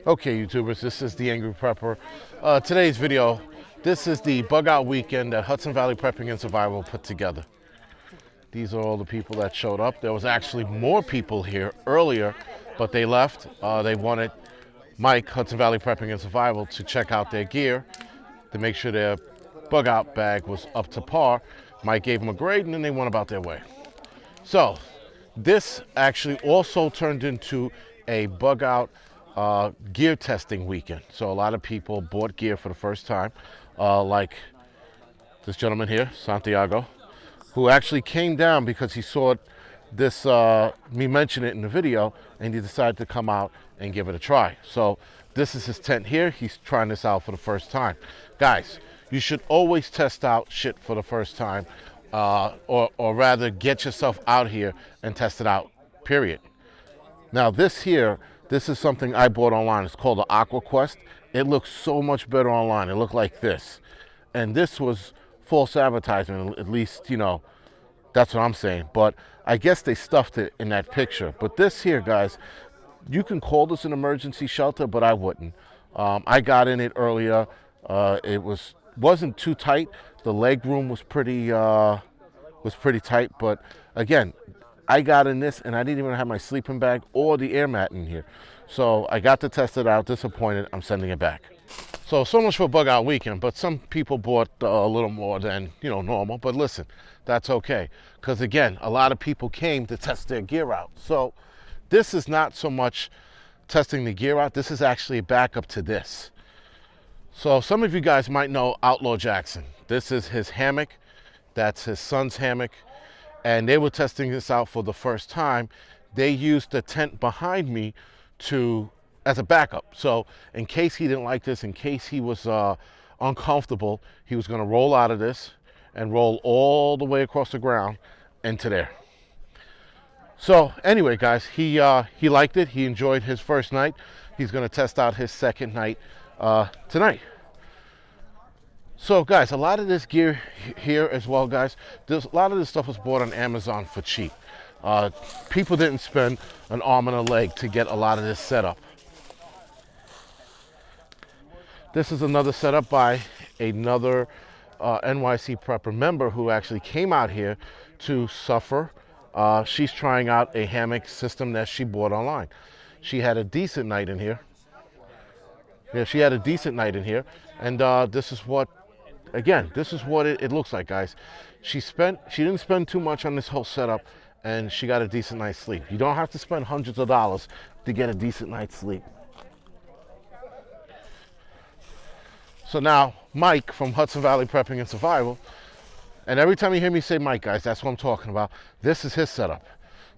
Okay, YouTubers, this is the Angryprepper. Today's video, this is the bug out weekend that Hudson Valley Prepping and Survival put together. These are all the people that showed up. There was actually more people here earlier, but they left. They wanted Mike, Hudson Valley Prepping and Survival, to check out their gear, to make sure their bug out bag was up to par. Mike gave them a grade and then they went about their way. So this actually also turned into a bug out gear testing weekend. So a lot of people bought gear for the first time, like this gentleman here, Santiago, who actually came down because he saw this, me mention it in the video, and he decided to come out and give it a try. So this is his tent here. He's trying this out for the first time. Guys, you should always test out shit for the first time, or rather get yourself out here and test it out, period. Now this here, this is something I bought online. It's called the Aqua Quest. It looks so much better online. It looked like this. And this was false advertisement, at least, you know, that's what I'm saying. But I guess they stuffed it in that picture. But this here, guys, you can call this an emergency shelter, but I wouldn't. I got in it earlier. It wasn't too tight. The leg room was pretty tight. But again, I got in this and I didn't even have my sleeping bag or the air mat in here. So I got to test it out, disappointed, I'm sending it back. So much for bug out weekend, but some people bought a little more than, you know, normal. But listen, that's okay. Because again, a lot of people came to test their gear out. So this is not so much testing the gear out. This is actually a backup to this. So some of you guys might know Outlaw Jackson. This is his hammock. That's his son's hammock. And they were testing this out for the first time. They used the tent behind me as a backup. So in case he didn't like this, in case he was uncomfortable, he was going to roll out of this and roll all the way across the ground into there. So anyway, guys, he liked it. He enjoyed his first night. He's going to test out his second night tonight. So guys, a lot of this gear here as well, guys, a lot of this stuff was bought on Amazon for cheap. People didn't spend an arm and a leg to get a lot of this setup. This is another setup by another NYC Prepper member who actually came out here to suffer. She's trying out a hammock system that she bought online. She had a decent night in here. Yeah, she had a decent night in here. And this is what, again, this is what it looks like, guys. She didn't spend too much on this whole setup, and she got a decent night's sleep. You don't have to spend hundreds of dollars to get a decent night's sleep. So now, Mike from Hudson Valley Prepping and Survival, and every time you hear me say Mike, guys, that's what I'm talking about. This is his setup.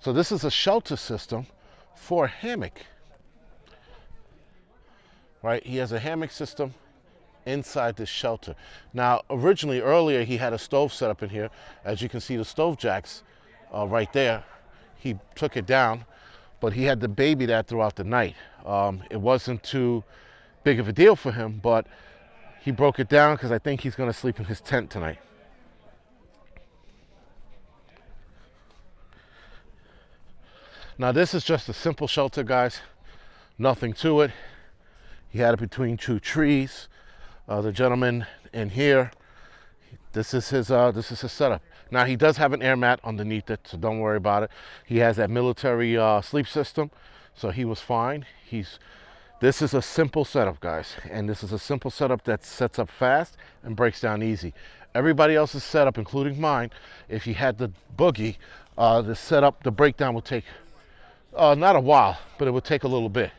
So this is a shelter system for a hammock. Right? He has a hammock system inside this shelter. Now, originally, earlier, he had a stove set up in here. As you can see, the stove jacks right there. He took it down, but he had to baby that throughout the night. It wasn't too big of a deal for him, but he broke it down because I think he's going to sleep in his tent tonight. Now, this is just a simple shelter, guys. Nothing to it. He had it between two trees. The gentleman in here, this is his setup. Now he does have an air mat underneath it, so don't worry about it. He has that military sleep system, so he was fine. This is a simple setup, guys, and this is a simple setup that sets up fast and breaks down easy. Everybody else's setup, including mine, if you had the boogie, the breakdown would take not a while, but it would take a little bit.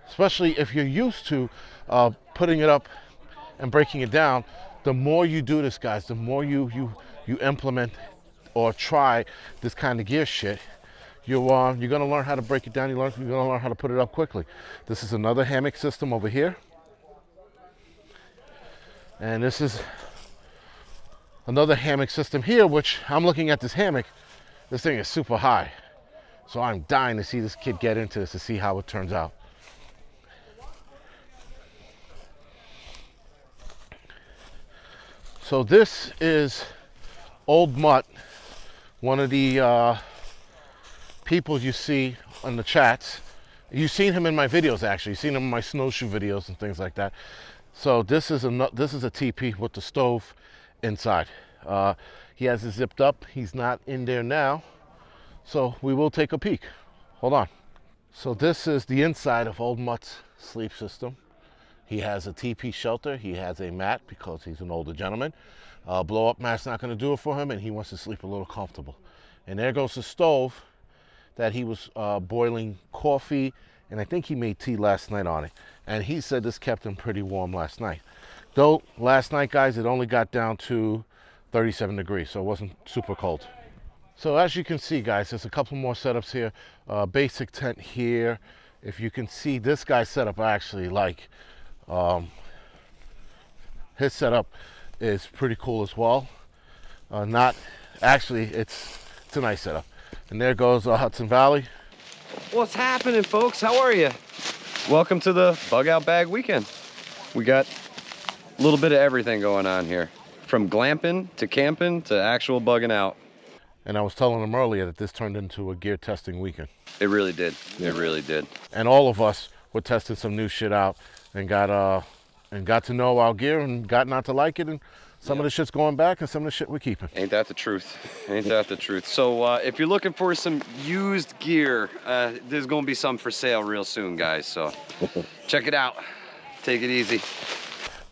Especially if you're used to putting it up and breaking it down. The more you do this, guys, the more you implement or try this kind of gear shit, you're gonna learn how to break it down. You're gonna learn how to put it up quickly. This is another hammock system over here, and this is another hammock system here. Which I'm looking at this hammock. This thing is super high, so I'm dying to see this kid get into this to see how it turns out. So this is old Mutt, one of the people you see on the chats You've seen him in my videos, actually. You've seen him in my snowshoe videos and things like that. So this is a teepee with the stove inside. He has it zipped up. He's not in there now. So we will take a peek. Hold on. So this is the inside of old Mutt's sleep system. He has a teepee shelter. He has a mat because he's an older gentleman. Blow up mat's not going to do it for him, and he wants to sleep a little comfortable. And there goes the stove that he was boiling coffee, and I think he made tea last night on it. And he said this kept him pretty warm last night. Though last night, guys, it only got down to 37 degrees, so it wasn't super cold. So as you can see, guys, there's a couple more setups here. Basic tent here. If you can see this guy's setup, I actually like. His setup is pretty cool as well. It's a nice setup. And there goes Hudson Valley. What's happening, folks? How are you? Welcome to the Bug Out Bag weekend. We got a little bit of everything going on here, from glamping to camping to actual bugging out. And I was telling them earlier that this turned into a gear testing weekend. It really did. It really did. And all of us were testing some new shit out and got to know our gear and got not to like it, and some of the shit's going back and some of the shit we're keeping. Ain't that the truth? Ain't that the truth? So if you're looking for some used gear, there's gonna be some for sale real soon, guys. So check it out. Take it easy.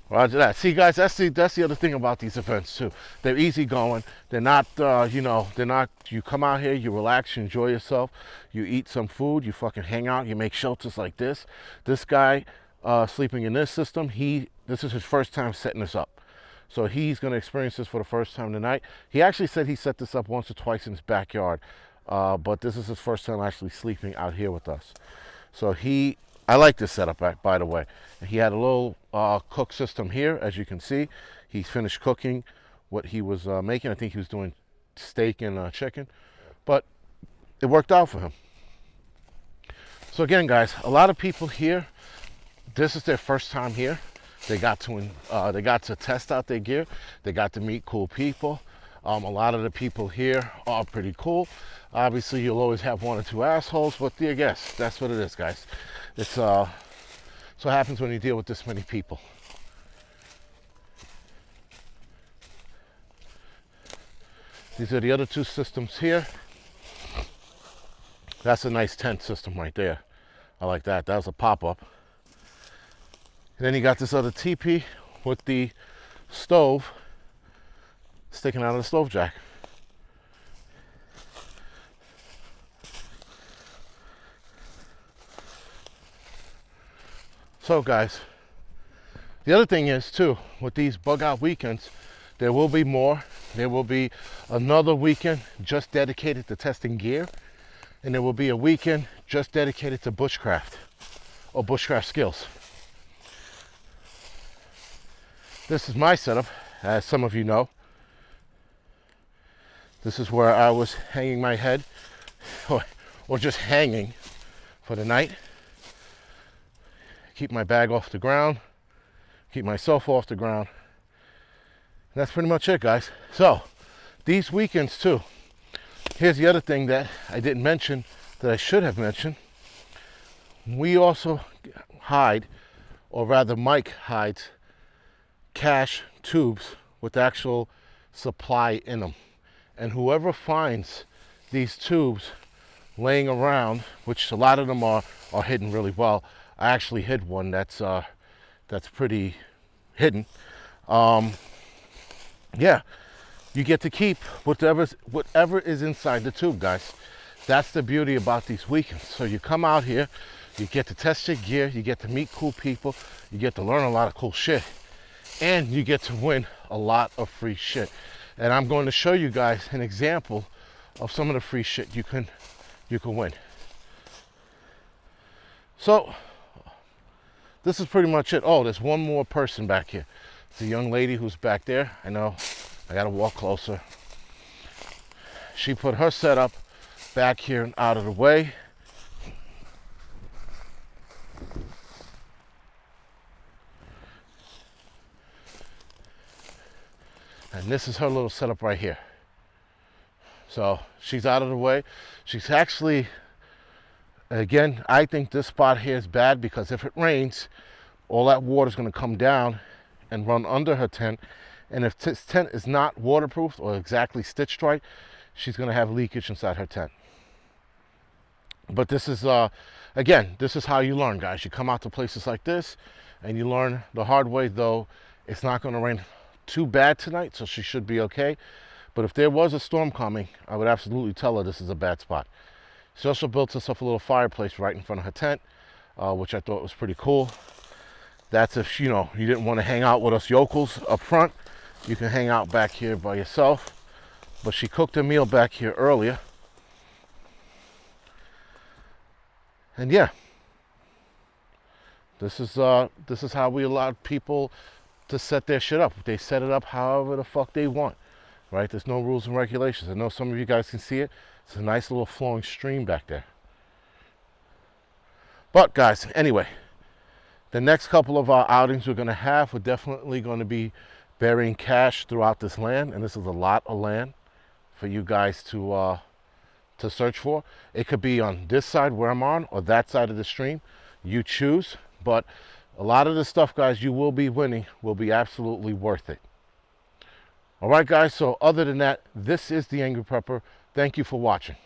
Roger that. See, guys, that's the other thing about these events too. They're easy going. They're not, you come out here, you relax, you enjoy yourself, you eat some food, you fucking hang out, you make shelters like this. This guy sleeping in this system, this is his first time setting this up. So he's going to experience this for the first time tonight. He actually said he set this up once or twice in his backyard, but this is his first time actually sleeping out here with us. So I like this setup, by the way. He had a little cook system here, as you can see. He's finished cooking what he was making. I think he was doing steak and chicken, but it worked out for him. So again, guys, a lot of people here, this is their first time here. They got to test out their gear. They got to meet cool people. A lot of the people here are pretty cool. Obviously, you'll always have one or two assholes, but I guess that's what it is, guys. It's so happens when you deal with this many people. These are the other two systems here. That's a nice tent system right there. I like that. That was a pop-up. And then you got this other teepee with the stove sticking out of the stove jack. So guys, the other thing is too, with these bug out weekends, there will be more. There will be another weekend just dedicated to testing gear, and there will be a weekend just dedicated to bushcraft or bushcraft skills. This is my setup, as some of you know. This is where I was hanging my head, or just hanging for the night. Keep my bag off the ground, keep myself off the ground. And that's pretty much it, guys. So, these weekends too. Here's the other thing that I didn't mention that I should have mentioned. We also hide, or rather Mike hides, cache tubes with actual supply in them. And whoever finds these tubes laying around, which a lot of them are hidden really well. I actually hid one that's pretty hidden. Yeah, you get to keep whatever is inside the tube, guys. That's the beauty about these weekends. So you come out here, you get to test your gear, you get to meet cool people, you get to learn a lot of cool shit, and you get to win a lot of free shit. And I'm going to show you guys an example of some of the free shit you can win. So this is pretty much it. Oh, there's one more person back here. It's a young lady who's back there. I know, I gotta walk closer. She put her setup back here and out of the way. And this is her little setup right here. So she's out of the way. She's actually Again, I think this spot here is bad because if it rains, all that water is going to come down and run under her tent. And if this tent is not waterproof or exactly stitched right, she's going to have leakage inside her tent. But this is, again, this is how you learn, guys. You come out to places like this and you learn the hard way, though it's not going to rain too bad tonight, so she should be okay. But if there was a storm coming, I would absolutely tell her this is a bad spot. She also built herself a little fireplace right in front of her tent, which I thought was pretty cool. That's if, you know, you didn't want to hang out with us yokels up front. You can hang out back here by yourself. But she cooked a meal back here earlier. And yeah, this is how we allow people to set their shit up. They set it up however the fuck they want, right? There's no rules and regulations. I know some of you guys can see it. It's a nice little flowing stream back there. But guys, anyway, the next couple of outings we're going to have, we're definitely going to be burying cash throughout this land, and this is a lot of land for you guys to search for. It could be on this side where I'm on, or that side of the stream. You choose, but a lot of the stuff, guys, you will be winning will be absolutely worth it. All right, guys, so other than that, this is the Angryprepper. Thank you for watching.